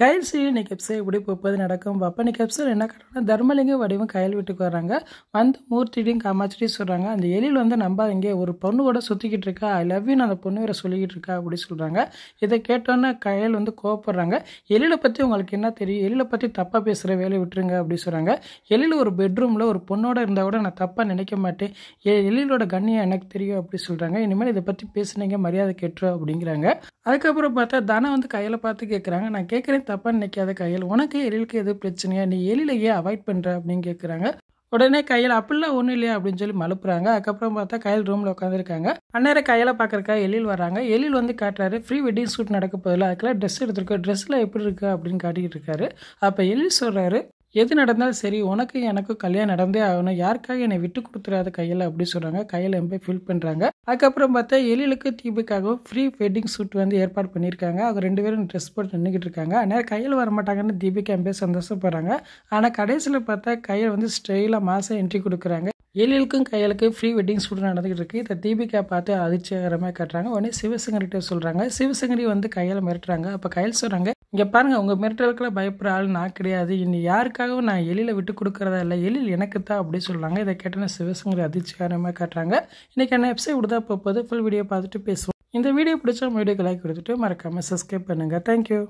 கயல் serial இன்னைக்கு episode எப்படி போகுது நடக்கும் அப்போ இன்னைக்கு எபிசோட் என்ன காரணம் தர்மலிங்கம் வடிவம் கயல் வீட்டுக்கு வராங்க வந்து மூர்த்தியும் காமாட்சியும் சொல்கிறாங்க அந்த எழில் வந்து நம்ப இங்கே ஒரு பொண்ணு கூட சுற்றிக்கிட்டு இருக்கா ஐ லவ் யூ அந்த பொண்ணு வேறு சொல்லிக்கிட்டு இருக்கா அப்படி சொல்கிறாங்க. இதை கேட்டோன்னே கயல் வந்து கோவப்படுறாங்க. எழிலை பற்றி உங்களுக்கு என்ன தெரியும், எழிலை பற்றி தப்பாக பேசுகிற வேலையை விட்டுருங்க அப்படி சொல்கிறாங்க. எழில் ஒரு பெட்ரூமில் ஒரு பொண்ணோட இருந்தால் கூட நான் தப்பாக நினைக்க மாட்டேன், எழிலோட கண்ணியம் எனக்கு தெரியும் அப்படி சொல்கிறாங்க. இனிமேல் இதை பற்றி பேசுனீங்க மரியாதை கேட்டுரும் அப்படிங்கிறாங்க. அதுக்கப்புறம் பார்த்தா தானே வந்து கையில் பார்த்து கேட்குறாங்க, நான் கேட்குறேன் தப்பாக நினைக்காத கையில், உனக்கு எழிலுக்கு எது பிரச்சனையா, நீ எழிலையே அவாய்ட் பண்ணுற அப்படின்னு கேட்குறாங்க. உடனே கையில் அப்படிலாம் ஒன்றும் இல்லையா அப்படின்னு சொல்லி மழுப்புறாங்க. அதுக்கப்புறம் பார்த்தா கையில் ரூமில் உட்காந்துருக்காங்க. அந்நேரம் கையில் பார்க்குறக்கா எழில் வராங்க. எழில் வந்து காட்டுறாரு ப்ரீ வெட்டிங் ஷூட் நடக்க போதில்ல, அதுக்கெல்லாம் ட்ரெஸ் எடுத்துருக்கோம், ட்ரெஸ்ஸில் எப்படி இருக்கு அப்படின்னு காட்டிக்கிட்டு இருக்காரு. அப்போ எழில் சொல்கிறாரு, எது நடந்தாலும் சரி உனக்கும் எனக்கும் கல்யாணம் நடந்தே ஆகணும், யாருக்காக என்னை விட்டு கொடுத்துறாத கையில் அப்படி சொல்கிறாங்க. கையில் ரொம்ப ஃபீல் பண்ணுறாங்க. அதுக்கப்புறம் பார்த்தா எழிலுக்கு தீபிக்காகவும் ஃப்ரீ வெட்டிங் ஷூட் வந்து ஏற்பாடு பண்ணியிருக்காங்க. அவங்க ரெண்டு பேரும் ட்ரெஸ் போட்டு நின்றுக்கிட்டு இருக்காங்க. அதனால் கையில் வரமாட்டாங்கன்னு தீபிகா ரொம்ப சந்தோஷப்படுறாங்க. ஆனால் கடைசியில் பார்த்தா கையில் வந்து ஸ்டைலாக மாதம் என்ட்ரி கொடுக்குறாங்க. எழிலுக்கும் கையலுக்கும் ஃப்ரீ வெட்டிங் ஷூட் நடந்துகிட்டு இருக்கு. இதை தீபிகா பார்த்து அதிர்ச்சிகரமாக காட்டுறாங்க. உடனே சிவசங்கரிட்ட சொல்கிறாங்க. சிவசங்கரி வந்து கையில் மிரட்டுறாங்க. அப்போ கையில் சொல்கிறாங்க, இங்கே பாருங்கள் உங்கள் மிரட்டலுக்குலாம் பயப்படுற ஆள் நான் கிடையாது, இனி யாருக்காகவும் நான் எழிலை விட்டு கொடுக்குறதா இல்லை, எழில் எனக்கு தான் அப்படி சொல்கிறாங்க. இதை கேட்டோன்னா சிவசங்கரி அதிர்ச்சிகரமாக காட்டுறாங்க. இன்றைக்கி என்ன எபிசோட் விடுதா போகுது, ஃபுல் வீடியோ பார்த்துட்டு பேசுவோம். இந்த வீடியோ பிடிச்சா வீடியோக்கு லைக் கொடுத்துட்டு மறக்காமல் சப்ஸ்கிரைப் பண்ணுங்கள். தேங்க்யூ.